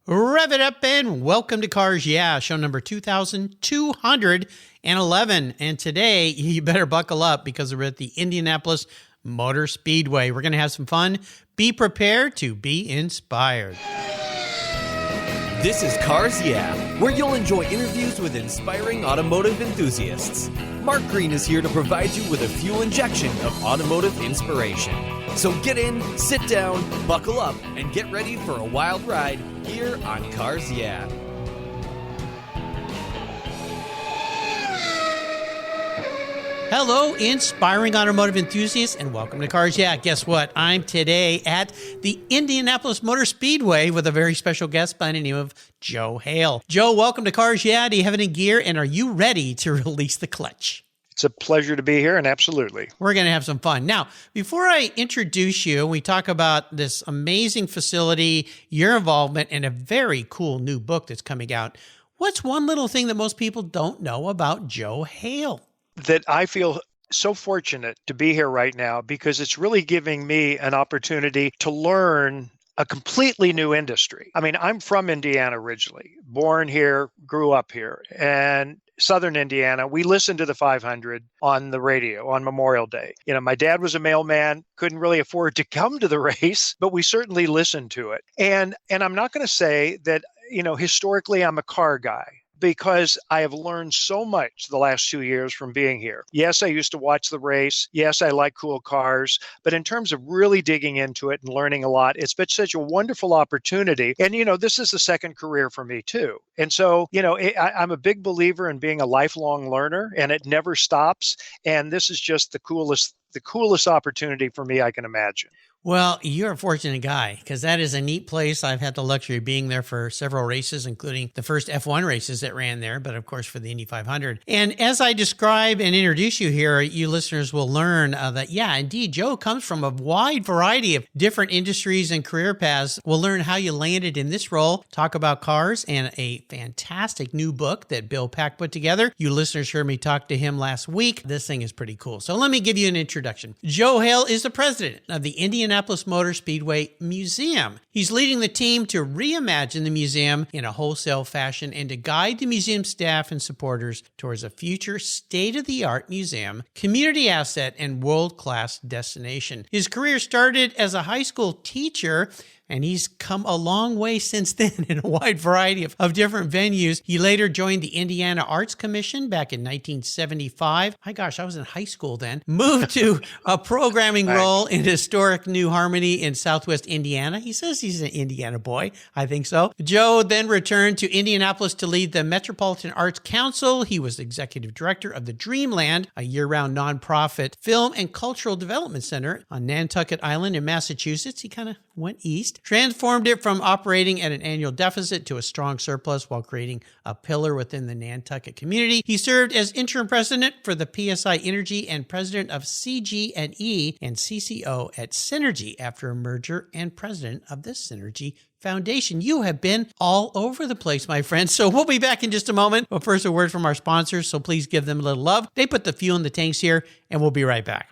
Rev it up and welcome to Cars Yeah, show number 2211. And today, you better buckle up because we're at the Indianapolis Motor Speedway. We're going to have some fun. Be prepared to be inspired. This is Cars Yeah, where you'll enjoy interviews with inspiring automotive enthusiasts. Mark Green is here to provide you with a fuel injection of automotive inspiration. So get in, sit down, buckle up, and get ready for a wild ride here on Cars Yeah. Hello, inspiring automotive enthusiasts, and welcome to Cars Yeah. Guess what? I'm today at the Indianapolis Motor Speedway with a very special guest by the name of Joe Hale. Joe, welcome to Cars Yeah. Do you have any gear, and are you ready to release the clutch? It's a pleasure to be here, and absolutely. We're going to have some fun. Now, before I introduce you, we talk about this amazing facility, your involvement, and a very cool new book that's coming out. What's one little thing that most people don't know about Joe Hale? That I feel so fortunate to be here right now because it's really giving me an opportunity to learn a completely new industry. I mean, I'm from Indiana originally, born here, grew up here, and Southern Indiana, we listened to the 500 on the radio on Memorial Day. You know, my dad was a mailman, couldn't really afford to come to the race, but we certainly listened to it. And I'm not going to say that, you know, historically I'm a car guy, because I have learned so much the last 2 years from being here. Yes, I used to watch the race. Yes, I like cool cars. But in terms of really digging into it and learning a lot, it's been such a wonderful opportunity. And, you know, this is the second career for me, too. And so, you know, I'm a big believer in being a lifelong learner, and it never stops. And this is just the coolest opportunity for me I can imagine. Well, you're a fortunate guy because that is a neat place. I've had the luxury of being there for several races, including the first F1 races that ran there, but of course for the Indy 500. And as I describe and introduce you here, you listeners will learn that, yeah, indeed, Joe comes from a wide variety of different industries and career paths. We'll learn how you landed in this role, talk about cars, and a fantastic new book that Bill Pack put together. You listeners heard me talk to him last week. This thing is pretty cool. So let me give you an introduction. Joe Hale is the president of the Indianapolis Motor Speedway Museum. He's leading the team to reimagine the museum in a wholesale fashion and to guide the museum staff and supporters towards a future state-of-the-art museum, community asset, and world-class destination. His career started as a high school teacher, and he's come a long way since then in a wide variety of different venues. He later joined the Indiana Arts Commission back in 1975. My gosh, I was in high school then. Moved to a programming role in historic New Harmony in Southwest Indiana. He says he's an Indiana boy. I think so. Joe then returned to Indianapolis to lead the Metropolitan Arts Council. He was executive director of the Dreamland, a year-round nonprofit film and cultural development center on Nantucket Island in Massachusetts. He kind of went east. Transformed it from operating at an annual deficit to a strong surplus while creating a pillar within the Nantucket community. He served as interim president for the PSI Energy and president of CG&E and CCO at Synergy after a merger and president of the Synergy Foundation. You have been all over the place, my friends. So we'll be back in just a moment. But first, a word from our sponsors. So please give them a little love. They put the fuel in the tanks here, and we'll be right back.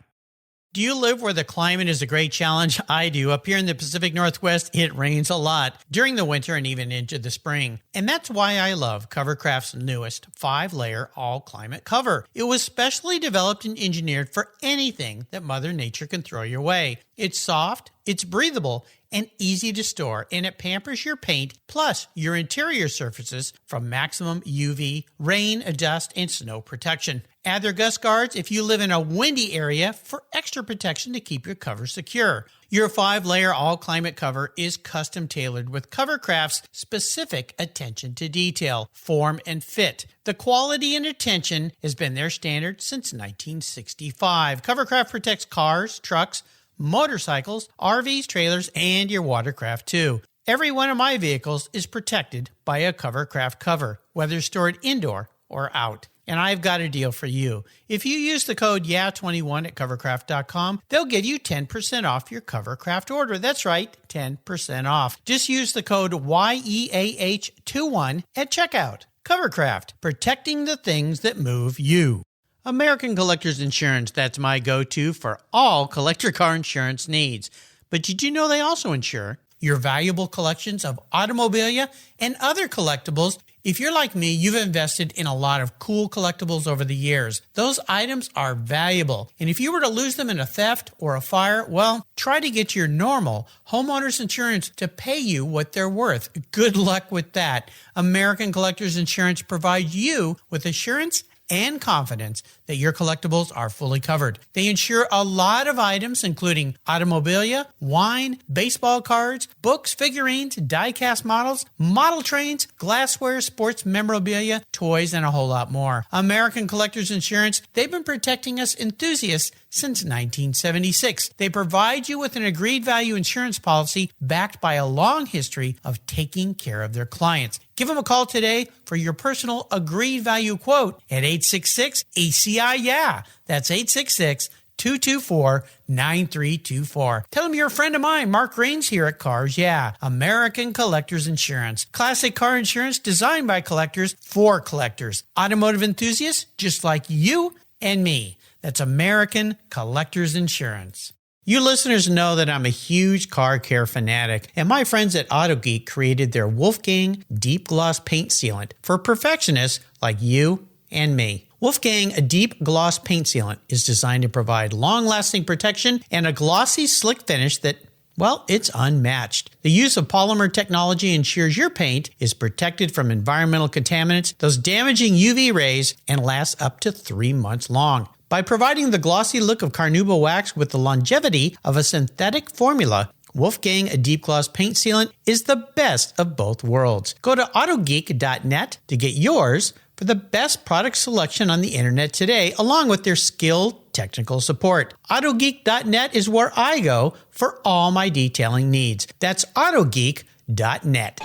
Do you live where the climate is a great challenge? I do. Up here in the Pacific Northwest, it rains a lot during the winter and even into the spring. And that's why I love Covercraft's newest 5-layer all-climate cover. It was specially developed and engineered for anything that Mother Nature can throw your way. It's soft, it's breathable, and easy to store, and it pampers your paint plus your interior surfaces from maximum UV, rain, dust, and snow protection. Add their gust guards if you live in a windy area for extra protection to keep your cover secure. Your 5-layer all-climate cover is custom tailored with Covercraft's specific attention to detail, form, and fit. The quality and attention has been their standard since 1965. Covercraft protects cars, trucks, motorcycles, RVs, trailers, and your watercraft too. Every one of my vehicles is protected by a Covercraft cover, whether stored indoor or out. And I've got a deal for you. If you use the code YEAH21 at covercraft.com, they'll give you 10% off your Covercraft order. That's right, 10% off. Just use the code YEAH21 at checkout. Covercraft, protecting the things that move you. American Collectors Insurance, that's my go-to for all collector car insurance needs. But did you know they also insure your valuable collections of automobilia and other collectibles. If you're like me, you've invested in a lot of cool collectibles over the years. Those items are valuable, and if you were to lose them in a theft or a fire, well, try to get your normal homeowner's insurance to pay you what they're worth. Good luck with that. American Collectors Insurance provides you with assurance and confidence that your collectibles are fully covered. They insure a lot of items, including automobilia, wine, baseball cards, books, figurines, die-cast models, model trains, glassware, sports memorabilia, toys, and a whole lot more. American Collectors Insurance, they've been protecting us enthusiasts since 1976. They provide you with an agreed value insurance policy backed by a long history of taking care of their clients. Give them a call today for your personal agreed value quote at 866-ACI-YEAH. That's 866-224-9324. Tell them you're a friend of mine, Mark Raines here at Cars Yeah, American Collectors Insurance. Classic car insurance designed by collectors for collectors. Automotive enthusiasts just like you and me. That's American Collectors Insurance. You listeners know that I'm a huge car care fanatic, and my friends at AutoGeek created their Wolfgang Deep Gloss Paint Sealant for perfectionists like you and me. Wolfgang Deep Gloss Paint Sealant is designed to provide long-lasting protection and a glossy, slick finish that, well, it's unmatched. The use of polymer technology ensures your paint is protected from environmental contaminants, those damaging UV rays, and lasts up to 3 months long. By providing the glossy look of carnauba wax with the longevity of a synthetic formula, Wolfgang Deep Gloss Paint Sealant is the best of both worlds. Go to autogeek.net to get yours for the best product selection on the internet today, along with their skilled technical support. Autogeek.net is where I go for all my detailing needs. That's autogeek.net.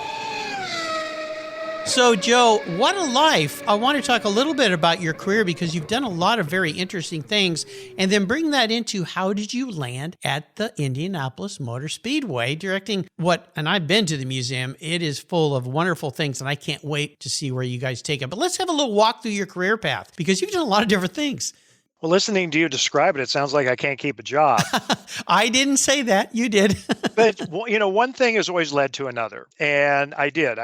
So, Joe, what a life. I want to talk a little bit about your career because you've done a lot of very interesting things, and then bring that into how did you land at the Indianapolis Motor Speedway directing what, and I've been to the museum, it is full of wonderful things, and I can't wait to see where you guys take it. But let's have a little walk through your career path because you've done a lot of different things. Well, listening to you describe it, it sounds like I can't keep a job. I didn't say that. You did. But, one thing has always led to another, and I did.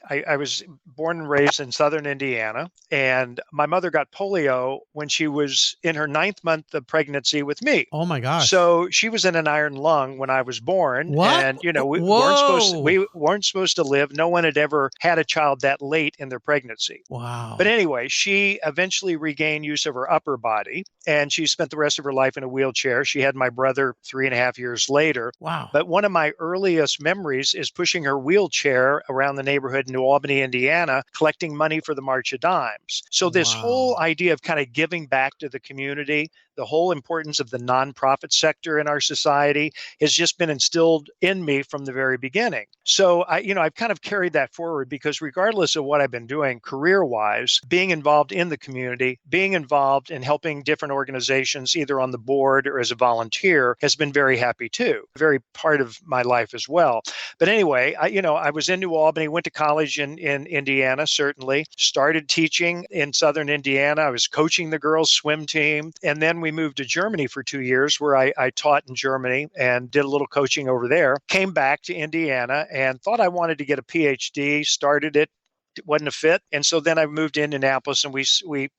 I was born and raised in southern Indiana, and my mother got polio when she was in her 9th month of pregnancy with me. Oh my gosh! So she was in an iron lung when I was born. What? And we weren't supposed to live. No one had ever had a child that late in their pregnancy. Wow! But anyway, she eventually regained use of her upper body, and she spent the rest of her life in a wheelchair. She had my brother 3.5 years later. Wow! But one of my earliest memories is pushing her wheelchair around the neighborhood in New Albany, Indiana, collecting money for the March of Dimes. So this whole idea of kind of giving back to the community, the whole importance of the nonprofit sector in our society has just been instilled in me from the very beginning. So I've kind of carried that forward because regardless of what I've been doing career-wise, being involved in the community, being involved in helping different organizations, either on the board or as a volunteer, has been very happy too. Very part of my life as well. But anyway, I was in New Albany, went to college in Indiana, certainly, started teaching in southern Indiana. I was coaching the girls' swim team. And then we moved to Germany for 2 years where I taught in Germany and did a little coaching over there. Came back to Indiana and thought I wanted to get a PhD, started it. It wasn't a fit. And so then I moved to Indianapolis and we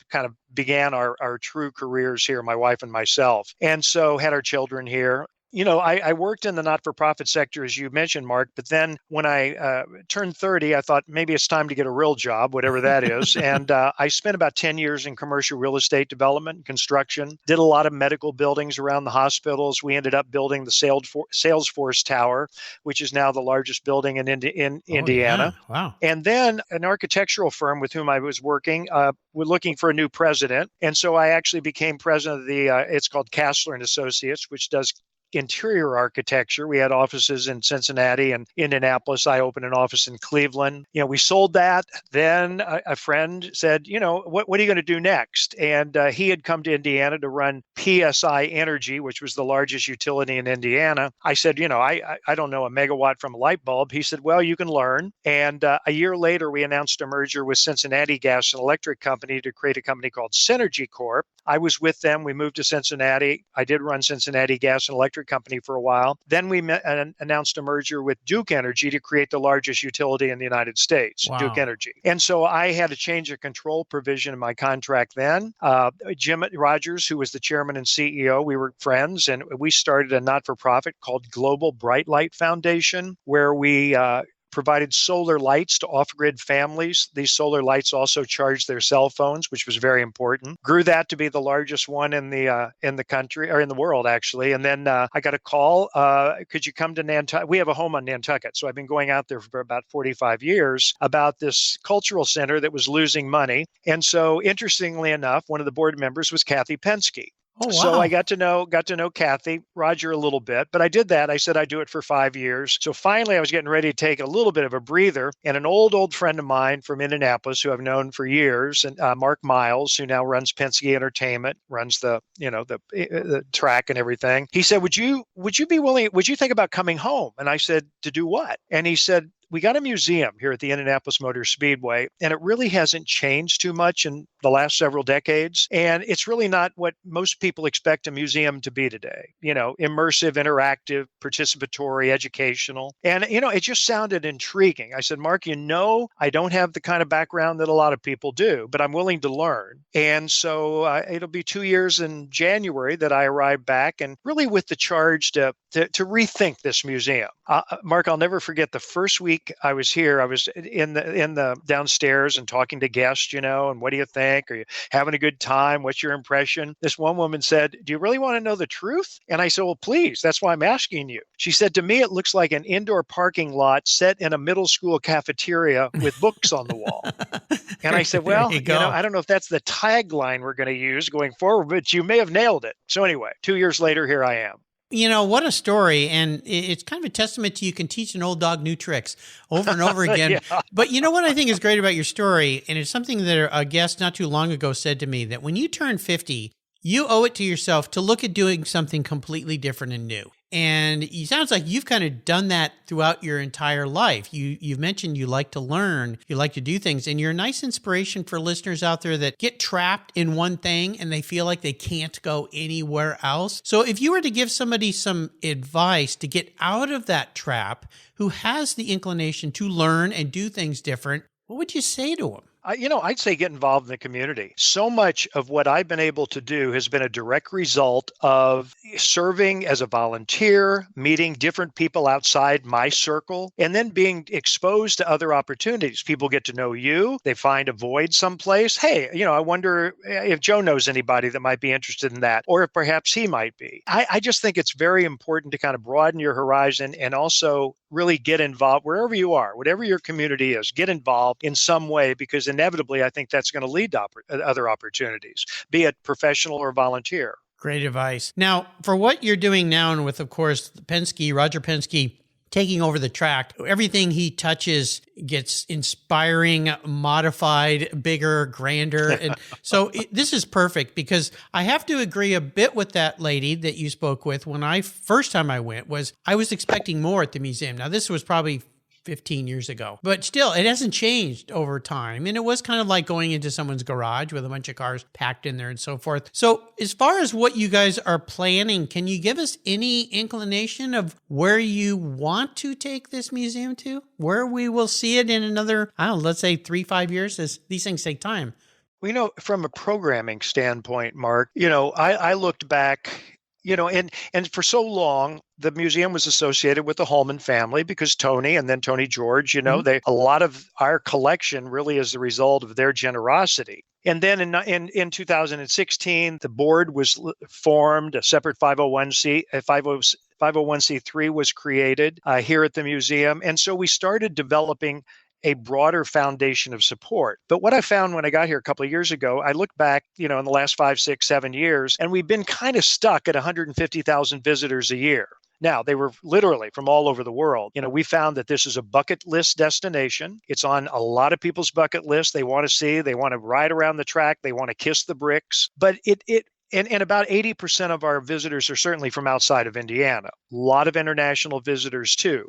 kind of began our true careers here, my wife and myself. And so had our children here. I worked in the not-for-profit sector, as you mentioned, Mark, but then when I turned 30, I thought maybe it's time to get a real job, whatever that is. And I spent about 10 years in commercial real estate development and construction, did a lot of medical buildings around the hospitals. We ended up building the Salesforce Tower, which is now the largest building in Indiana. Yeah. Wow. And then an architectural firm with whom I was working, were looking for a new president. And so I actually became president of it's called Castler and Associates, which does interior architecture. We had offices in Cincinnati and Indianapolis. I opened an office in Cleveland. We sold that. Then a friend said, what are you going to do next? And he had come to Indiana to run PSI Energy, which was the largest utility in Indiana. I said, I don't know a megawatt from a light bulb. He said, well, you can learn. And a year later, we announced a merger with Cincinnati Gas and Electric Company to create a company called Synergy Corp. I was with them. We moved to Cincinnati. I did run Cincinnati Gas and Electric electric company for a while. Then we announced a merger with Duke Energy to create the largest utility in the United States, Duke Wow. Energy. And so I had a change of control provision in my contract then. Jim Rogers, who was the chairman and CEO, we were friends, and we started a not-for-profit called Global Bright Light Foundation, where we provided solar lights to off-grid families. These solar lights also charged their cell phones, which was very important. Grew that to be the largest one in the country, or in the world, actually. And then I got a call. Could you come to Nantucket? We have a home on Nantucket, so I've been going out there for about 45 years about this cultural center that was losing money. And so, interestingly enough, one of the board members was Kathy Penske. Oh, wow. So I got to know Kathy, Roger a little bit, but I did that. I said I'd do it for 5 years. So finally, I was getting ready to take a little bit of a breather, and an old friend of mine from Indianapolis, who I've known for years, and Mark Miles, who now runs Penske Entertainment, runs the track and everything. He said, "Would you be willing? Would you think about coming home?" And I said, "To do what?" And he said, "We got a museum here at the Indianapolis Motor Speedway, and it really hasn't changed too much in the last several decades. And it's really not what most people expect a museum to be today. Immersive, interactive, participatory, educational." And, it just sounded intriguing. I said, "Mark, I don't have the kind of background that a lot of people do, but I'm willing to learn." And so it'll be 2 years in January that I arrive back, and really with the charge to rethink this museum. Mark, I'll never forget the first week I was here. I was in the downstairs and talking to guests, and what do you think? Are you having a good time? What's your impression? This one woman said, "Do you really want to know the truth?" And I said, "Well, please, that's why I'm asking you." She said, "To me, it looks like an indoor parking lot set in a middle school cafeteria with books on the wall." And I said, "Well, I don't know if that's the tagline we're going to use going forward, but you may have nailed it." So anyway, 2 years later, here I am. What a story. And it's kind of a testament to you can teach an old dog new tricks over and over again. Yeah. But what I think is great about your story, and it's something that a guest not too long ago said to me, that when you turn 50, you owe it to yourself to look at doing something completely different and new. And it sounds like you've kind of done that throughout your entire life. You've mentioned you like to learn, you like to do things, and you're a nice inspiration for listeners out there that get trapped in one thing and they feel like they can't go anywhere else. So if you were to give somebody some advice to get out of that trap, who has the inclination to learn and do things different, what would you say to them? I'd say get involved in the community. So much of what I've been able to do has been a direct result of serving as a volunteer, meeting different people outside my circle, and then being exposed to other opportunities. People get to know you. They find a void someplace. Hey, I wonder if Joe knows anybody that might be interested in that, or if perhaps he might be. I just think it's very important to kind of broaden your horizon and also really get involved wherever you are, whatever your community is, get involved in some way, because inevitably I think that's going to lead to other opportunities, be it professional or volunteer. Great advice. Now, for what you're doing now, and with, of course, Roger Penske taking over the track, everything he touches gets inspiring, modified, bigger, grander. And so this is perfect, because I have to agree a bit with that lady that you spoke with when first time I went. I was expecting more at the museum. Now, this was probably 15 years ago. But still, it hasn't changed over time. And it was kind of like going into someone's garage with a bunch of cars packed in there and so forth. So as far as what you guys are planning, can you give us any inclination of where you want to take this museum to? Where we will see it in another, let's say 3-5 years, as these things take time? Well, from a programming standpoint, Mark, I looked back, and for so long, the museum was associated with the Holman family because Tony and then Tony George, a lot of our collection really is the result of their generosity. And then in 2016, the board was formed, a separate 501c3 was created here at the museum. And so we started developing a broader foundation of support. But what I found when I got here a couple of years ago, I looked back, in the last 5, 6, 7 years, and we've been kind of stuck at 150,000 visitors a year. Now, they were literally from all over the world. We found that this is a bucket list destination. It's on a lot of people's bucket list. They want to see, they want to ride around the track, they want to kiss the bricks. But and about 80% of our visitors are certainly from outside of Indiana. A lot of international visitors too.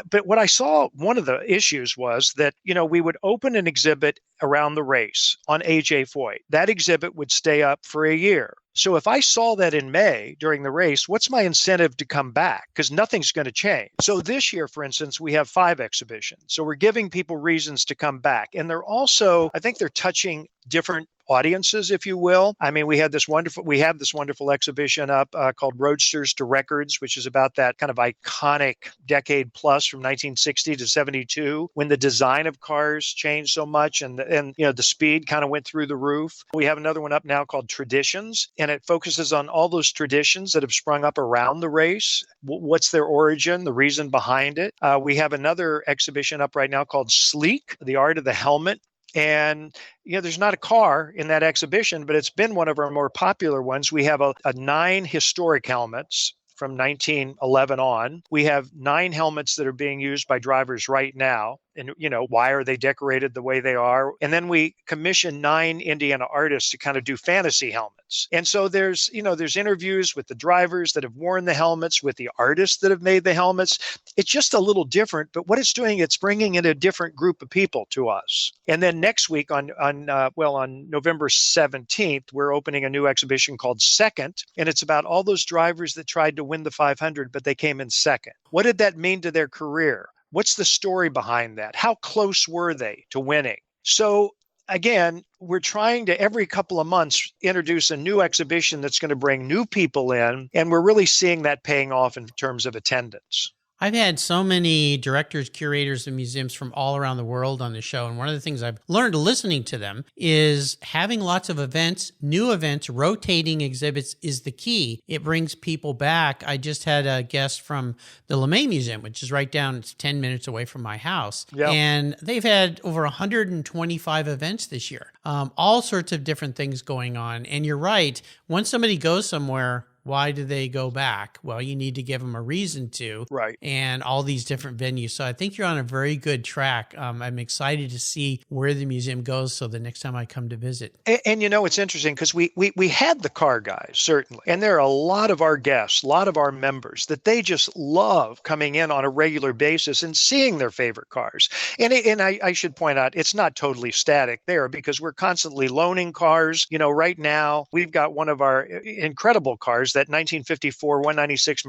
But what I saw, one of the issues was that, we would open an exhibit around the race on A.J. Foyt. That exhibit would stay up for a year. So if I saw that in May during the race, what's my incentive to come back? Because nothing's going to change. So this year, for instance, we have 5 exhibitions. So we're giving people reasons to come back. And they're also, I think they're touching different audiences, if you will. I mean, we have this wonderful exhibition up called Roadsters to Records, which is about that kind of iconic decade plus from 1960 to 72, when the design of cars changed so much and the speed kind of went through the roof. We have another one up now called Traditions, and it focuses on all those traditions that have sprung up around the race. What's their origin, the reason behind it. We have another exhibition up right now called Sleek, the art of the helmet. And, there's not a car in that exhibition, but it's been one of our more popular ones. We have a 9 historic helmets from 1911 on. We have 9 helmets that are being used by drivers right now. And, why are they decorated the way they are? And then we commission 9 Indiana artists to kind of do fantasy helmets. And so there's interviews with the drivers that have worn the helmets, with the artists that have made the helmets. It's just a little different, but what it's doing, it's bringing in a different group of people to us. And then next week on November 17th, we're opening a new exhibition called Second. And it's about all those drivers that tried to win the 500, but they came in second. What did that mean to their career? What's the story behind that? How close were they to winning? So again, we're trying to every couple of months introduce a new exhibition that's going to bring new people in, and we're really seeing that paying off in terms of attendance. I've had so many directors, curators, and museums from all around the world on the show. And one of the things I've learned listening to them is having lots of events, new events, rotating exhibits is the key. It brings people back. I just had a guest from the LeMay Museum, which is right down, it's 10 minutes away from my house. Yep. And they've had over 125 events this year, all sorts of different things going on. And you're right. Once somebody goes somewhere, why do they go back? Well, you need to give them a reason to. Right. And all these different venues. So I think you're on a very good track. I'm excited to see where the museum goes so the next time I come to visit. And it's interesting because we had the car guys, certainly. And there are a lot of our guests, a lot of our members that they just love coming in on a regular basis and seeing their favorite cars. And I should point out, it's not totally static there because we're constantly loaning cars. Right now, we've got one of our incredible cars, that 1954 196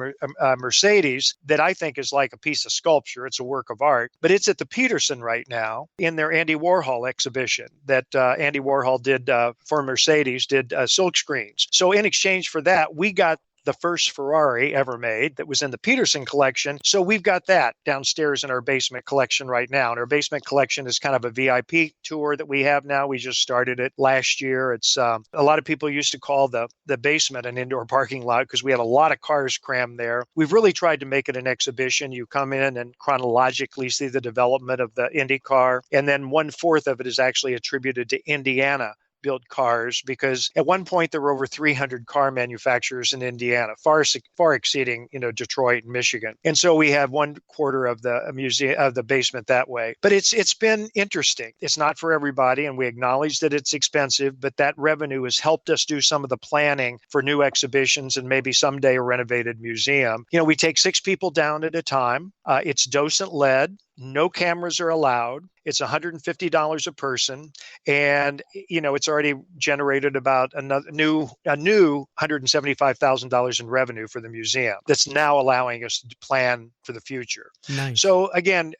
Mercedes that I think is like a piece of sculpture. It's a work of art, but it's at the Peterson right now in their Andy Warhol exhibition that Andy Warhol did for Mercedes, did silk screens. So in exchange for that, we got the first Ferrari ever made that was in the Peterson collection. So we've got that downstairs in our basement collection right now. And our basement collection is kind of a VIP tour that we have now. We just started it last year. It's a lot of people used to call the basement an indoor parking lot because we had a lot of cars crammed there. We've really tried to make it an exhibition. You come in and chronologically see the development of the Indy car. And then 1/4 of it is actually attributed to Indiana built cars, because at one point there were over 300 car manufacturers in Indiana, far exceeding Detroit and Michigan. And so we have 1/4 of the museum of the basement that way. But it's been interesting. It's not for everybody, and we acknowledge that it's expensive, but that revenue has helped us do some of the planning for new exhibitions and maybe someday a renovated museum. We take 6 people down at a time. It's docent led. No cameras are allowed. It's $150 a person. And, it's already generated about a new $175,000 in revenue for the museum that's now allowing us to plan for the future. Nice. So again,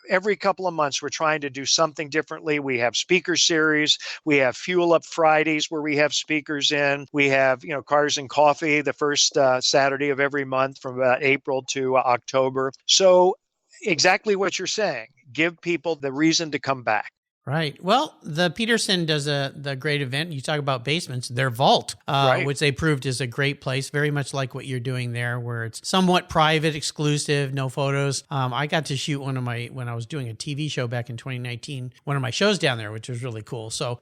every couple of months, we're trying to do something differently. We have speaker series. We have Fuel Up Fridays where we have speakers in. We have, Cars and Coffee the first Saturday of every month from about April to October. So exactly what you're saying. Give people the reason to come back. Right. Well, the Peterson does the great event. You talk about basements, their vault, Right. which they proved is a great place, very much like what you're doing there, where it's somewhat private, exclusive, no photos. I got to shoot when I was doing a TV show back in 2019, one of my shows down there, which was really cool. So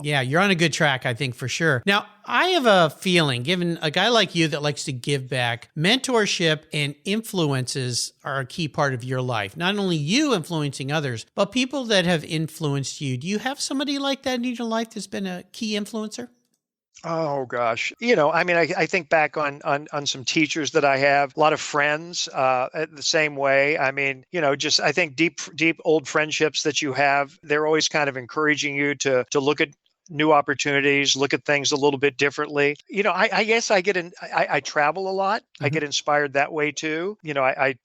yeah, you're on a good track, I think, for sure. Now, I have a feeling, given a guy like you that likes to give back, mentorship and influences are a key part of your life. Not only you influencing others, but people that have influenced you. Do you have somebody like that in your life that's been a key influencer? Oh gosh. I think back on some teachers that I have, a lot of friends, the same way. I think deep old friendships that you have, they're always kind of encouraging you to look at new opportunities, look at things a little bit differently. I guess I travel a lot. I get inspired that way too. I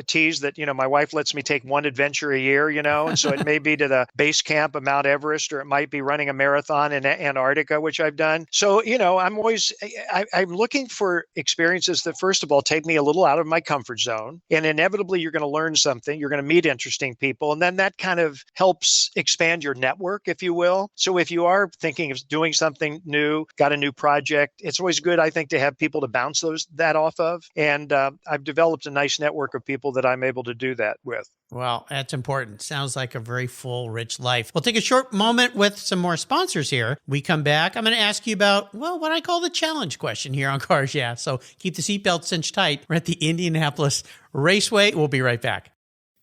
tease that, my wife lets me take one adventure a year, and so it may be to the base camp of Mount Everest, or it might be running a marathon in Antarctica, which I've done. So, I'm looking for experiences that, first of all, take me a little out of my comfort zone. And inevitably, you're going to learn something. You're going to meet interesting people. And then that kind of helps expand your network, if you will. So if you are thinking of doing something new, got a new project, it's always good, I think, to have people to bounce that off of. And I've developed a nice network of people that I'm able to do that with. Well, that's important. Sounds like a very full, rich life. We'll take a short moment with some more sponsors here. We come back. I'm going to ask you about, what I call the challenge question here on Cars Yeah. So keep the seatbelt cinched tight. We're at the Indianapolis Raceway. We'll be right back.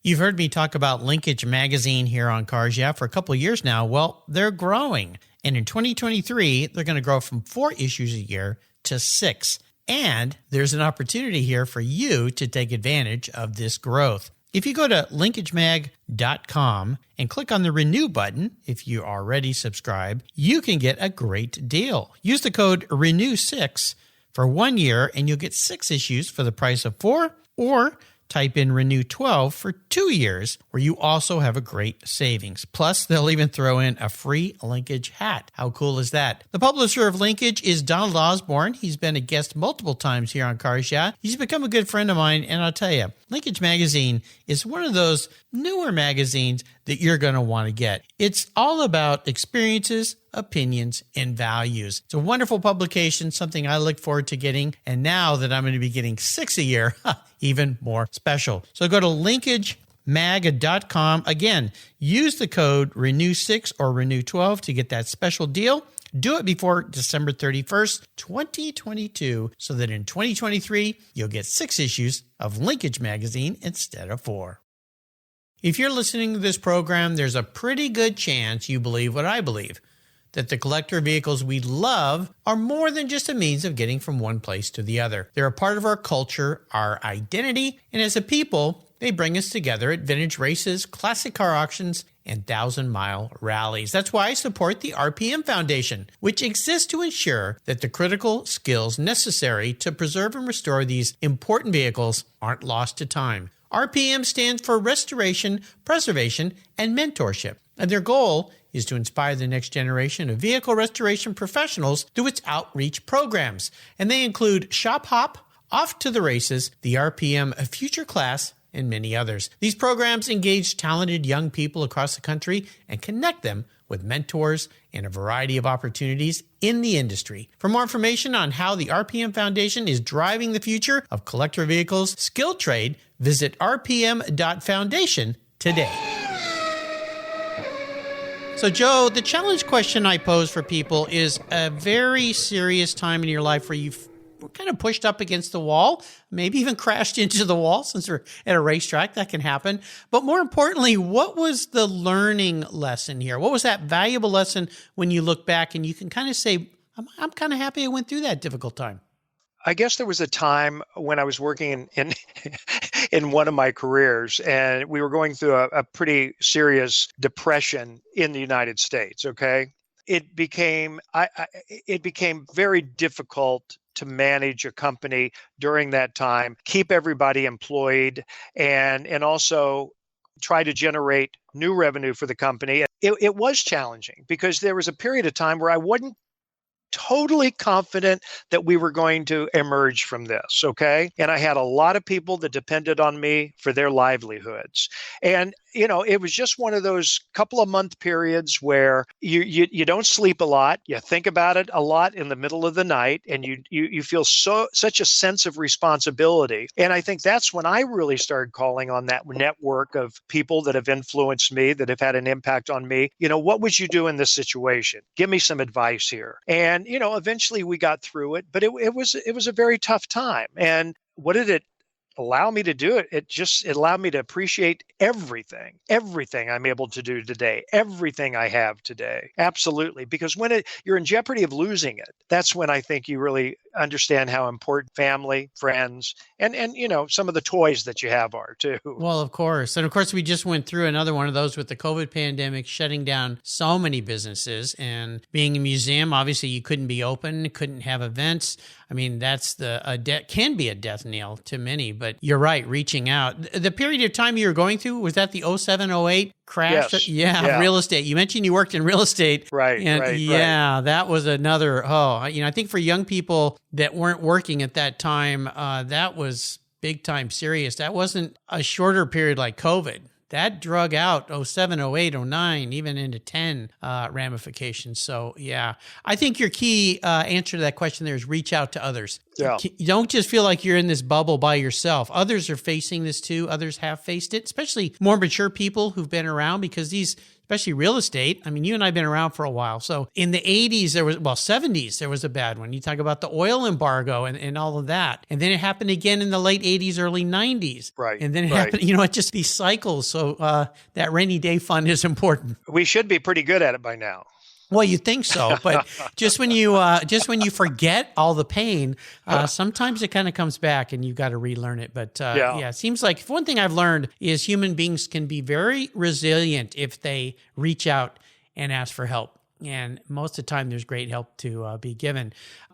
You've heard me talk about Linkage Magazine here on Cars Yeah for a couple of years now. Well, they're growing. And in 2023, they're going to grow from 4 issues a year to 6. And there's an opportunity here for you to take advantage of this growth. If you go to linkagemag.com and click on the Renew button, if you already subscribe, you can get a great deal. Use the code RENEW6 for 1 year, and you'll get 6 issues for the price of 4, or type in Renew 12 for 2 years, where you also have a great savings. Plus, they'll even throw in a free Linkage hat. How cool is that? The publisher of Linkage is Donald Osborne. He's been a guest multiple times here on Cars Yeah. He's become a good friend of mine, and I'll tell you, Linkage Magazine is one of those newer magazines that you're going to want to get. It's all about experiences, opinions, and values. It's a wonderful publication, something I look forward to getting. And now that I'm going to be getting 6 a year, even more special. So go to linkagemag.com. Again, use the code RENEW6 or RENEW12 to get that special deal. Do it before December 31st, 2022, so that in 2023, you'll get 6 issues of Linkage Magazine instead of 4. If you're listening to this program, there's a pretty good chance you believe what I believe, that the collector vehicles we love are more than just a means of getting from one place to the other. They're a part of our culture, our identity, and as a people, they bring us together at vintage races, classic car auctions, and 1,000-mile rallies. That's why I support the RPM Foundation, which exists to ensure that the critical skills necessary to preserve and restore these important vehicles aren't lost to time. RPM stands for Restoration, Preservation, and Mentorship, and their goal is to inspire the next generation of vehicle restoration professionals through its outreach programs. And they include Shop Hop, Off to the Races, the RPM Future Class, and many others. These programs engage talented young people across the country and connect them with mentors and a variety of opportunities in the industry. For more information on how the RPM Foundation is driving the future of collector vehicles skilled trade, visit rpm.foundation today. So, Joe, the challenge question I pose for people is a very serious time in your life where you've kind of pushed up against the wall, maybe even crashed into the wall, since we're at a racetrack. That can happen. But more importantly, what was the learning lesson here? What was that valuable lesson when you look back and you can kind of say, I'm kind of happy I went through that difficult time? I guess there was a time when I was working in in one of my careers, and we were going through a pretty serious depression in the United States. Okay, it became very difficult to manage a company during that time, keep everybody employed, and also try to generate new revenue for the company. It was challenging because there was a period of time where I wasn't totally confident that we were going to emerge from this, okay? And I had a lot of people that depended on me for their livelihoods. And, it was just one of those couple of month periods where you don't sleep a lot, you think about it a lot in the middle of the night, and you feel such a sense of responsibility. And I think that's when I really started calling on that network of people that have influenced me, that have had an impact on me. What would you do in this situation? Give me some advice here. And eventually we got through it, but it was a very tough time. And what did it allow me to do? It allowed me to appreciate everything I'm able to do today, everything I have today. Absolutely. Because when you're in jeopardy of losing it, that's when I think you really understand how important family, friends, and some of the toys that you have are too. Well, of course. And of course, we just went through another one of those with the COVID pandemic, shutting down so many businesses. And being a museum, obviously, you couldn't be open, couldn't have events. I mean, that's can be a death knell to many, but you're right, reaching out. The period of time you were going through, was that the 07-08 crash? Yes. Yeah, real estate. You mentioned you worked in real estate. Right, and right. That was another, I think for young people that weren't working at that time, that was big time serious. That wasn't a shorter period like COVID. That drug out 07, 08, 09, even into 10 ramifications. So, yeah, I think your key answer to that question there is reach out to others. Yeah. You don't just feel like you're in this bubble by yourself. Others are facing this too. Others have faced it, especially more mature people who've been around, because especially real estate. I mean, you and I have been around for a while. So in the 80s, 70s, there was a bad one. You talk about the oil embargo and all of that. And then it happened again in the late 80s, early 90s. Right. And then it happened, it just these cycles. So that rainy day fund is important. We should be pretty good at it by now. Well, you think so, but just when you forget all the pain, sometimes it kind of comes back and you got to relearn it. But it seems like one thing I've learned is human beings can be very resilient if they reach out and ask for help. And most of the time, there's great help to be given.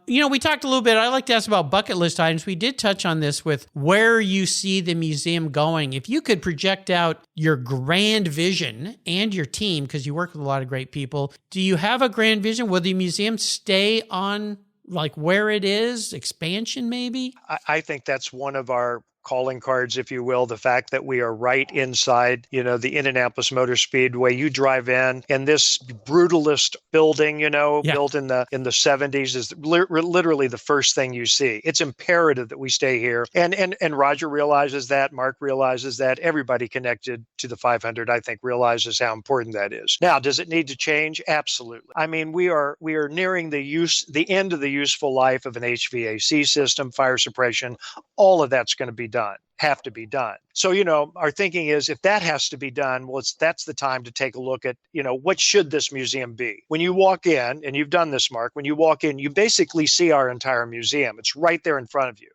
We talked a little bit. I like to ask about bucket list items. We did touch on this with where you see the museum going. If you could project out your grand vision and your team, because you work with a lot of great people, do you have a grand vision? Will the museum stay on like where it is, expansion maybe? I think that's one of our calling cards, if you will, the fact that we are right inside, the Indianapolis Motor Speedway. You drive in, and this brutalist building, built in the 70s is literally the first thing you see. It's imperative that we stay here. And Roger realizes that, Mark realizes that, everybody connected to the 500, I think, realizes how important that is. Now, does it need to change? Absolutely. I mean, we are nearing the end of the useful life of an HVAC system, fire suppression. All of that's going to be have to be done. So, our thinking is if that has to be done, well, that's the time to take a look at, what should this museum be? When you walk in, and you've done this, Mark, when you walk in, you basically see our entire museum. It's right there in front of you.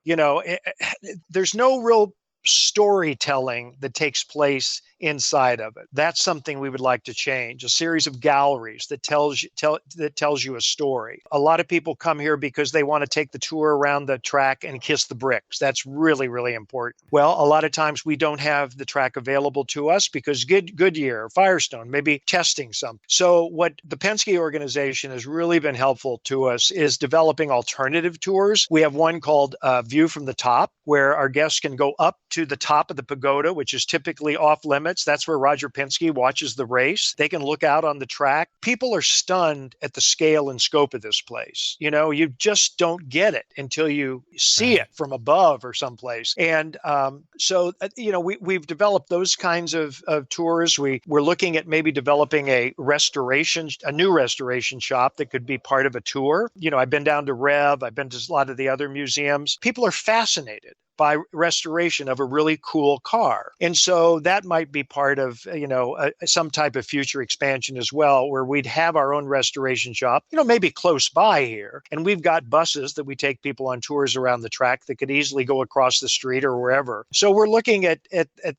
There's no real storytelling that takes place inside of it. That's something we would like to change. A series of galleries that tells you a story. A lot of people come here because they want to take the tour around the track and kiss the bricks. That's really, really important. Well, a lot of times we don't have the track available to us because Goodyear or Firestone may be testing something. So what the Penske organization has really been helpful to us is developing alternative tours. We have one called View from the Top, where our guests can go up to the top of the pagoda, which is typically off limits. That's where Roger Penske watches the race. They can look out on the track. People are stunned at the scale and scope of this place. You just don't get it until you see it from above or someplace. And we've developed those kinds of tours. We're looking at maybe developing a new restoration shop that could be part of a tour. I've been down to Rev. I've been to a lot of the other museums. People are fascinated by restoration of a really cool car. And so that might be part of, some type of future expansion as well, where we'd have our own restoration shop, maybe close by here. And we've got buses that we take people on tours around the track that could easily go across the street or wherever. So we're looking at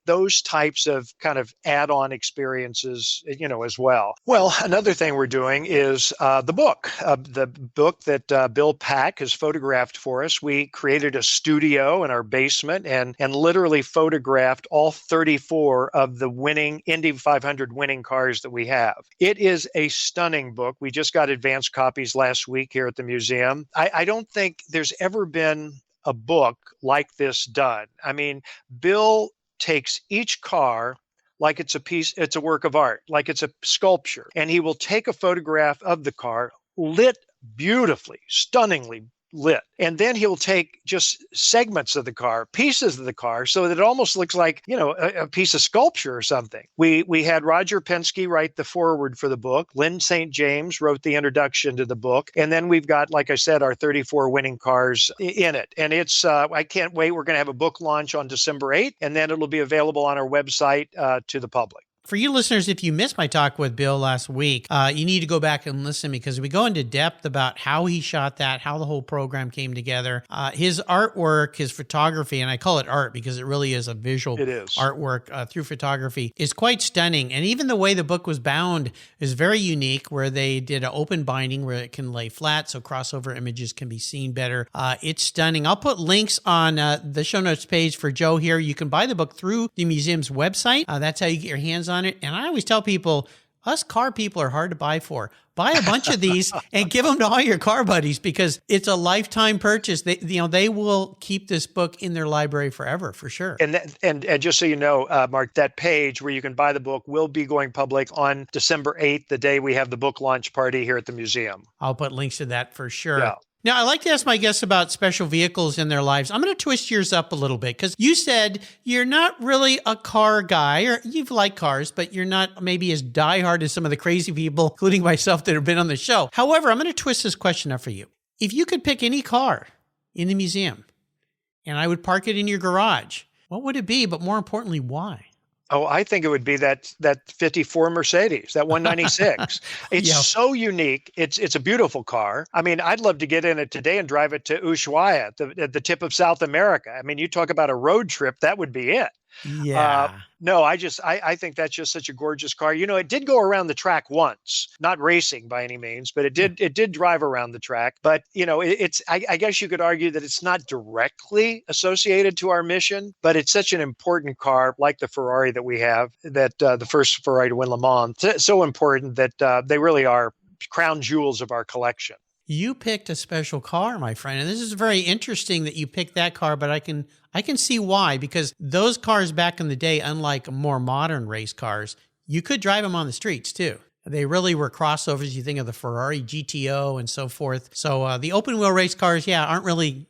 those types of kind of add-on experiences, as well. Well, another thing we're doing is the book that Bill Pack has photographed for us. We created a studio in our basement and literally photographed all 34 of the winning Indy 500 winning cars that we have. It is a stunning book. We just got advanced copies last week here at the museum. I don't think there's ever been a book like this done. I mean, Bill takes each car like it's a work of art, like it's a sculpture, and he will take a photograph of the car lit beautifully, stunningly lit. And then he'll take just segments of the car, pieces of the car, so that it almost looks like, a piece of sculpture or something. We had Roger Penske write the foreword for the book. Lynn St. James wrote the introduction to the book. And then we've got, like I said, our 34 winning cars in it. And it's, I can't wait. We're going to have a book launch on December 8th, and then it'll be available on our website to the public. For you listeners, if you missed my talk with Bill last week, you need to go back and listen because we go into depth about how he shot that, how the whole program came together, his artwork, his photography, and I call it art because it really is a visual artwork through photography, is quite stunning. And even the way the book was bound is very unique, where they did an open binding where it can lay flat so crossover images can be seen better. It's stunning. I'll put links on the show notes page for Joe here. You can buy the book through the museum's website. That's how you get your hands on it. And I always tell people, us car people are hard to buy for. Buy a bunch of these and give them to all your car buddies because it's a lifetime purchase. They will keep this book in their library forever, for sure. And just so you know, Mark, that page where you can buy the book will be going public on December 8th, the day we have the book launch party here at the museum. I'll put links to that for sure. Yeah. Now, I like to ask my guests about special vehicles in their lives. I'm going to twist yours up a little bit because you said you're not really a car guy, or you like cars, but you're not maybe as diehard as some of the crazy people, including myself, that have been on the show. However, I'm going to twist this question up for you. If you could pick any car in the museum and I would park it in your garage, what would it be? But more importantly, why? Oh, I think it would be that 54 Mercedes, that 196. It's so unique. It's a beautiful car. I mean, I'd love to get in it today and drive it to Ushuaia, at the tip of South America. I mean, you talk about a road trip, that would be it. Yeah. No, I think that's just such a gorgeous car. You know, it did go around the track once, not racing by any means, but it did drive around the track. But, you know, I guess you could argue that it's not directly associated to our mission, but it's such an important car, like the Ferrari that we have, that the first Ferrari to win Le Mans, so important that they really are crown jewels of our collection. You picked a special car, my friend, and this is very interesting that you picked that car, but I can see why, because those cars back in the day, unlike more modern race cars, you could drive them on the streets too. They really were crossovers. You think of the Ferrari GTO and so forth. So the open wheel race cars, aren't really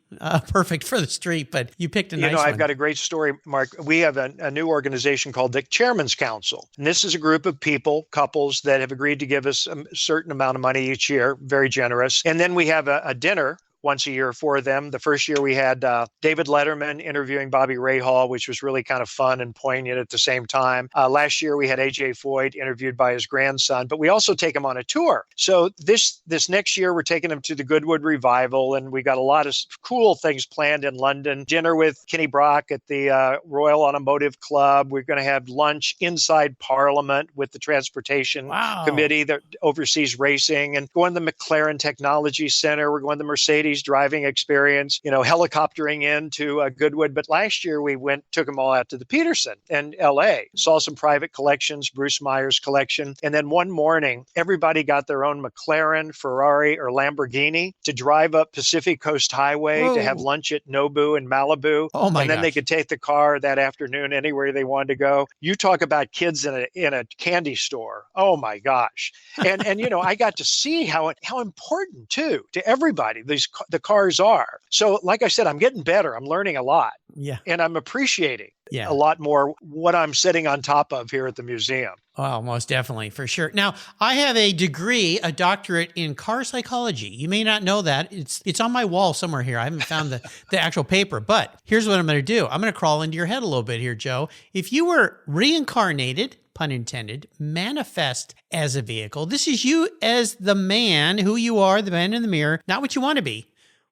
perfect for the street, but you picked a nice one. I've got a great story, Mark. We have a new organization called the Chairman's Council. And this is a group of people, couples, that have agreed to give us a certain amount of money each year, very generous. And then we have a dinner once a year for them. The first year we had David Letterman interviewing Bobby Rahal, which was really kind of fun and poignant at the same time. Last year we had AJ Foyt interviewed by his grandson, but we also take him on a tour. So this next year we're taking him to the Goodwood Revival, and we got a lot of cool things planned in London. Dinner with Kenny Brock at the Royal Automotive Club. We're going to have lunch inside Parliament with the Transportation Committee that oversees racing, and going to the McLaren Technology Center. We're going to the Mercedes driving experience, helicoptering into Goodwood. But last year we took them all out to the Peterson in LA, saw some private collections, Bruce Meyer's collection. And then one morning, everybody got their own McLaren, Ferrari, or Lamborghini to drive up Pacific Coast Highway to have lunch at Nobu in Malibu. Oh my And then gosh. they could take the car that afternoon anywhere they wanted to go. You talk about kids in a candy store. Oh my gosh. And I got to see how important too to everybody the cars are. So like I said, I'm getting better. I'm learning a lot. Yeah. And I'm appreciating a lot more what I'm sitting on top of here at the museum. Oh, most definitely, for sure. Now, I have a degree, a doctorate in car psychology. You may not know that. It's on my wall somewhere here. I haven't found the actual paper, but here's what I'm going to do. I'm going to crawl into your head a little bit here, Joe. If you were reincarnated, pun intended, manifest as a vehicle, this is you as the man, who you are, the man in the mirror, not what you want to be.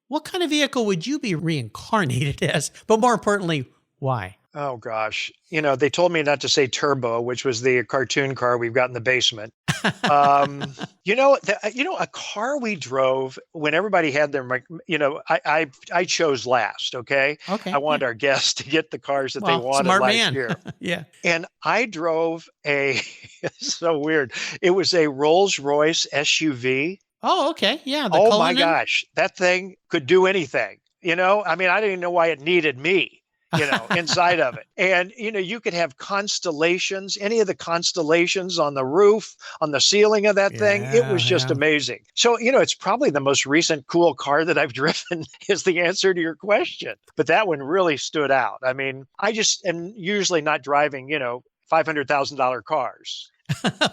What kind of vehicle would you be reincarnated as? But more importantly, why? Oh, gosh. They told me not to say turbo, which was the cartoon car we've got in the basement. A car we drove when everybody had their, I chose last. Okay. I wanted our guests to get the cars that they wanted last year. Yeah. And I drove it's so weird. It was a Rolls-Royce SUV. Oh, okay. Yeah. Oh my gosh. That thing could do anything. I didn't even know why it needed me. Inside of it. And, you could have constellations, any of the constellations on the roof, on the ceiling of that thing. It was just amazing. So, it's probably the most recent cool car that I've driven is the answer to your question. But that one really stood out. I mean, I just am usually not driving, $500,000 cars.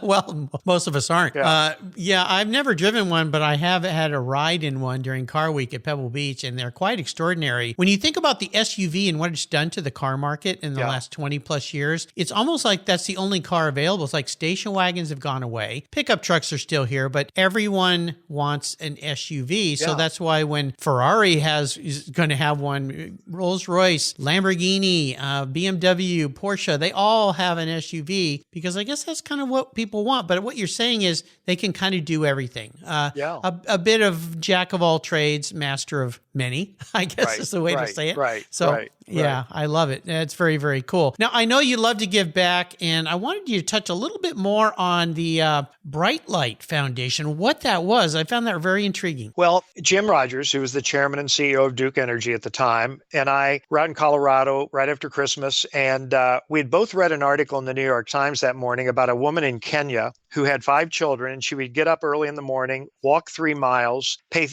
Well, most of us aren't. Yeah. Yeah, I've never driven one, but I have had a ride in one during Car Week at Pebble Beach, and they're quite extraordinary. When you think about the SUV and what it's done to the car market in the last 20 plus years, it's almost like that's the only car available. It's like station wagons have gone away. Pickup trucks are still here, but everyone wants an SUV. So that's why when Ferrari is going to have one, Rolls-Royce, Lamborghini, BMW, Porsche, they all have an SUV because I guess that's kind of what people want. But what you're saying is they can kind of do everything. A bit of jack of all trades, master of many, I guess is the way to say it. I love it. It's very, very cool. Now, I know you love to give back, and I wanted you to touch a little bit more on the Bright Light Foundation, what that was. I found that very intriguing. Well, Jim Rogers, who was the chairman and CEO of Duke Energy at the time, and I were out in Colorado right after Christmas, and we had both read an article in the New York Times that morning about a woman in Kenya who had 5 children, and she would get up early in the morning, walk 3 miles, pay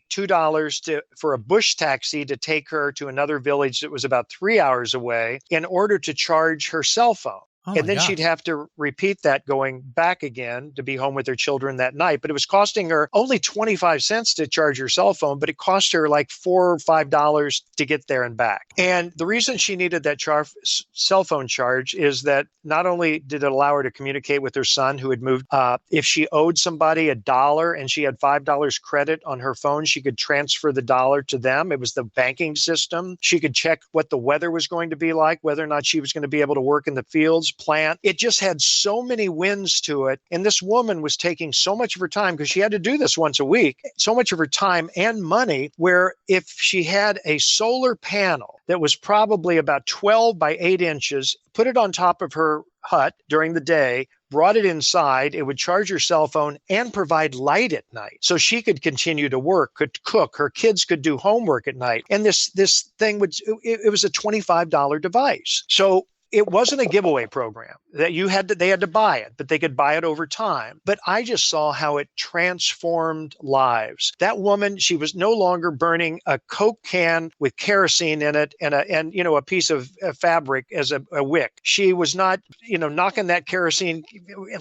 $2 for a bush taxi to take her to another village that was about 3 hours away in order to charge her cell phone. And then she'd have to repeat that going back again to be home with her children that night. But it was costing her only 25 cents to charge her cell phone, but it cost her like $4 or $5 to get there and back. And the reason she needed that cell phone charge is that not only did it allow her to communicate with her son who had moved, if she owed somebody $1 and she had $5 credit on her phone, she could transfer the dollar to them. It was the banking system. She could check what the weather was going to be like, whether or not she was going to be able to work in the fields, plant. It just had so many wins to it. And this woman was taking so much of her time because she had to do this once a week, so much of her time and money, where if she had a solar panel that was probably about 12 by 8 inches, put it on top of her hut during the day, brought it inside, it would charge her cell phone and provide light at night. So she could continue to work, could cook, her kids could do homework at night. And this thing it was a $25 device. So it wasn't a giveaway program that they had to buy it, but they could buy it over time. But I just saw how it transformed lives. That woman, she was no longer burning a Coke can with kerosene in it and a piece of fabric as a wick. She was not, knocking that kerosene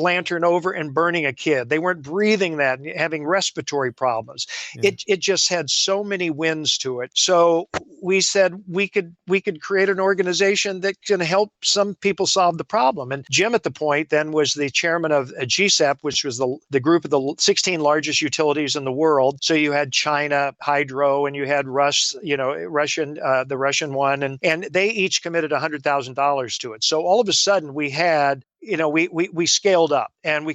lantern over and burning a kid. They weren't breathing that, having respiratory problems. Yeah. It just had so many wins to it. So we said we could create an organization that can help some people solve the problem. And Jim at the point then was the chairman of GSEP, which was the group of the 16 largest utilities in the world. So you had China Hydro and you had the Russian one, and they each committed $100,000 to it. So all of a sudden we had we scaled up, and we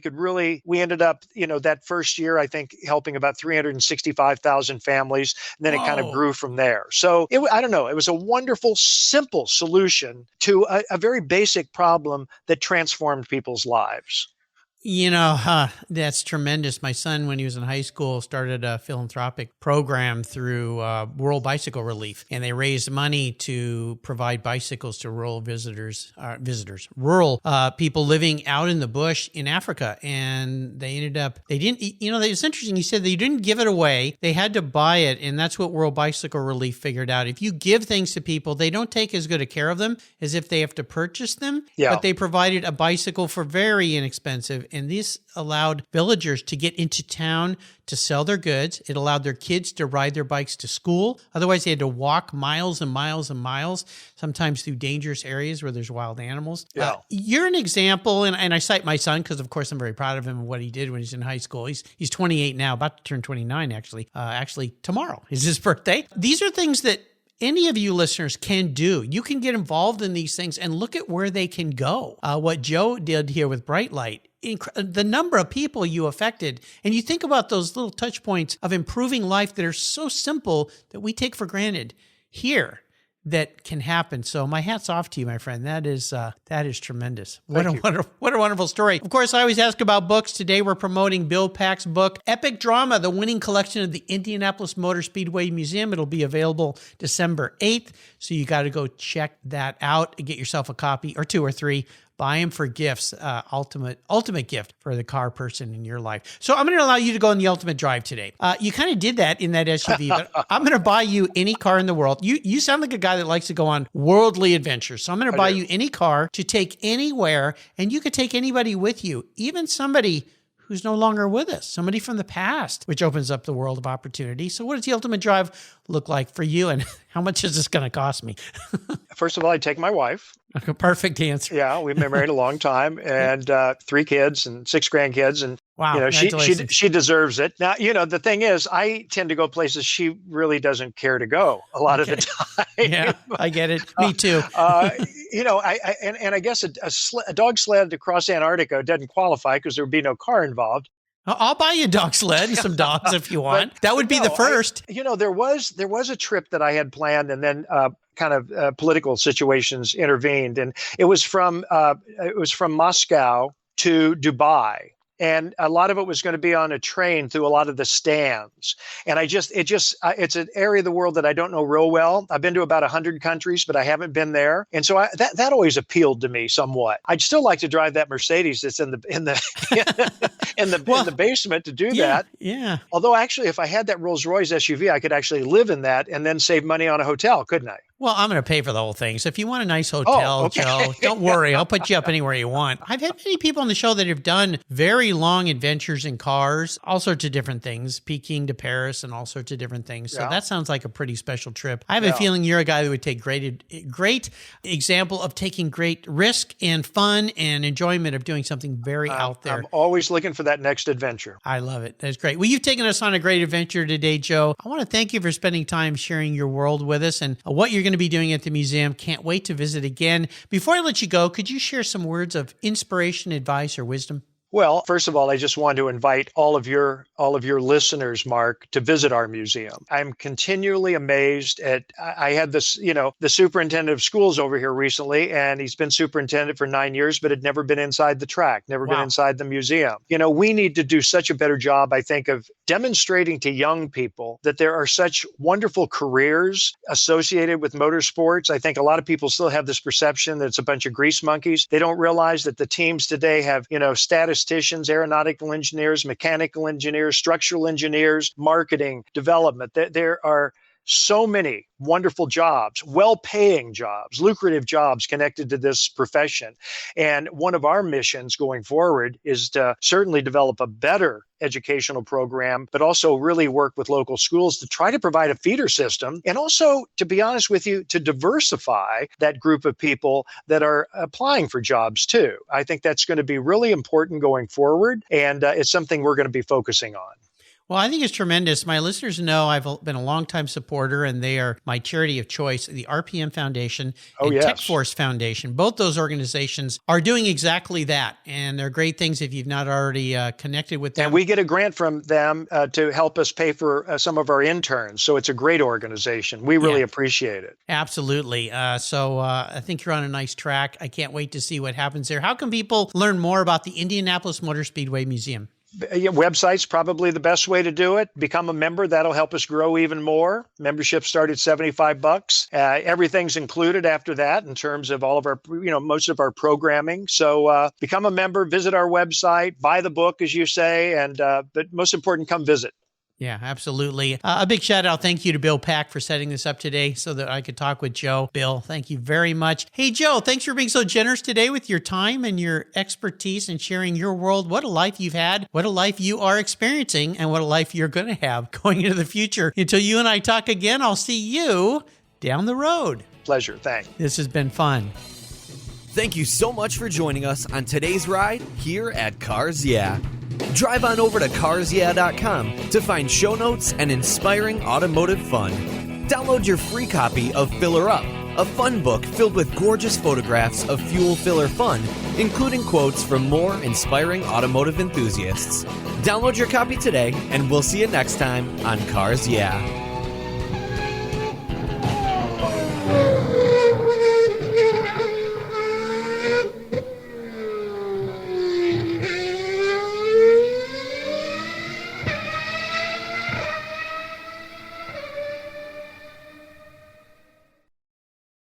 ended up, that first year, I think, helping about 365,000 families. And then it kind of grew from there. So I don't know, it was a wonderful, simple solution to a very basic problem that transformed people's lives. That's tremendous. My son, when he was in high school, started a philanthropic program through World Bicycle Relief, and they raised money to provide bicycles to rural rural people living out in the bush in Africa. And it's interesting. He said they didn't give it away. They had to buy it. And that's what World Bicycle Relief figured out. If you give things to people, they don't take as good a care of them as if they have to purchase them. Yeah. But they provided a bicycle for very inexpensive. And this allowed villagers to get into town to sell their goods. It allowed their kids to ride their bikes to school. Otherwise, they had to walk miles and miles and miles, sometimes through dangerous areas where there's wild animals. Yeah. You're an example, and I cite my son because, of course, I'm very proud of him and what he did when he's in high school. He's 28 now, about to turn 29, actually. Actually, tomorrow is his birthday. These are things that any of you listeners can do. You can get involved in these things and look at where they can go. What Joe did here with Bright Light, the number of people you affected, and you think about those little touch points of improving life that are so simple that we take for granted here that can happen. So my hat's off to you, my friend. That is tremendous. What a wonderful story. Of course, I always ask about books. Today we're promoting Bill Pack's book, Epic Drama, the winning collection of the Indianapolis Motor Speedway Museum. It'll be available December 8th. So you got to go check that out and get yourself a copy or 2 or 3. buy them for gifts, ultimate gift for the car person in your life. So I'm going to allow you to go on the ultimate drive today. You kind of did that in that SUV, but I'm going to buy you any car in the world. You sound like a guy that likes to go on worldly adventures. So I'm going to buy you any car to take anywhere, and you could take anybody with you, even somebody who's no longer with us, somebody from the past, which opens up the world of opportunity. So what does the ultimate drive look like for you, and how much is this going to cost me? First of all, I'd take my wife. A perfect answer. Yeah, we've been married a long time, and 3 kids and 6 grandkids, and wow, she deserves it. Now, the thing is, I tend to go places she really doesn't care to go a lot of the time. Yeah, I get it. Me too. I guess a dog sled across Antarctica doesn't qualify because there would be no car involved. I'll buy you a dog sled and some dogs if you want. That would be the first. There was a trip that I had planned, and then political situations intervened, and it was from Moscow to Dubai. And a lot of it was going to be on a train through a lot of the stands. And it's an area of the world that I don't know real well. I've been to about 100 countries, but I haven't been there. And so that always appealed to me somewhat. I'd still like to drive that Mercedes that's in the in the basement to do that. Yeah. Although actually, if I had that Rolls-Royce SUV, I could actually live in that and then save money on a hotel, couldn't I? Well, I'm going to pay for the whole thing. So if you want a nice hotel, Joe, don't worry. I'll put you up anywhere you want. I've had many people on the show that have done very long adventures in cars, all sorts of different things, Peking to Paris and all sorts of different things. So that sounds like a pretty special trip. I have a feeling you're a guy that would take great example of taking great risk and fun and enjoyment of doing something very out there. I'm always looking for that next adventure. I love it. That's great. Well, you've taken us on a great adventure today, Joe. I want to thank you for spending time sharing your world with us and what you're going to be doing at the museum. Can't wait to visit again. Before I let you go, could you share some words of inspiration, advice, or wisdom? Well, first of all, I just want to invite all of your listeners, Mark, to visit our museum. I'm continually amazed I had this, the superintendent of schools over here recently, and he's been superintendent for 9 years, but had never been inside the track, never been inside the museum. We need to do such a better job, I think, of demonstrating to young people that there are such wonderful careers associated with motorsports. I think a lot of people still have this perception that it's a bunch of grease monkeys. They don't realize that the teams today have, statisticians, aeronautical engineers, mechanical engineers, structural engineers, marketing, development. There are so many wonderful jobs, well-paying jobs, lucrative jobs connected to this profession. And one of our missions going forward is to certainly develop a better educational program, but also really work with local schools to try to provide a feeder system. And also, to be honest with you, to diversify that group of people that are applying for jobs too. I think that's going to be really important going forward. And it's something we're going to be focusing on. Well, I think it's tremendous. My listeners know I've been a longtime supporter, and they are my charity of choice, the RPM Foundation and TechForce Foundation. Both those organizations are doing exactly that, and they're great things if you've not already connected with them. And we get a grant from them to help us pay for some of our interns, so it's a great organization. We really appreciate it. Absolutely. So I think you're on a nice track. I can't wait to see what happens there. How can people learn more about the Indianapolis Motor Speedway Museum? Website's probably the best way to do it. Become a member. That'll help us grow even more. Membership start at $75. Everything's included after that in terms of all of our, most of our programming. So become a member, visit our website, buy the book, as you say, and but most important, come visit. Yeah, absolutely. A big shout out. Thank you to Bill Pack for setting this up today so that I could talk with Joe. Bill, thank you very much. Hey, Joe, thanks for being so generous today with your time and your expertise and sharing your world. What a life you've had, what a life you are experiencing, and what a life you're going to have going into the future. Until you and I talk again, I'll see you down the road. Pleasure. Thanks. This has been fun. Thank you so much for joining us on today's ride here at Cars Yeah. Drive on over to carsyeah.com to find show notes and inspiring automotive fun. Download your free copy of Filler Up, a fun book filled with gorgeous photographs of fuel filler fun, including quotes from more inspiring automotive enthusiasts. Download your copy today, and we'll see you next time on Cars Yeah.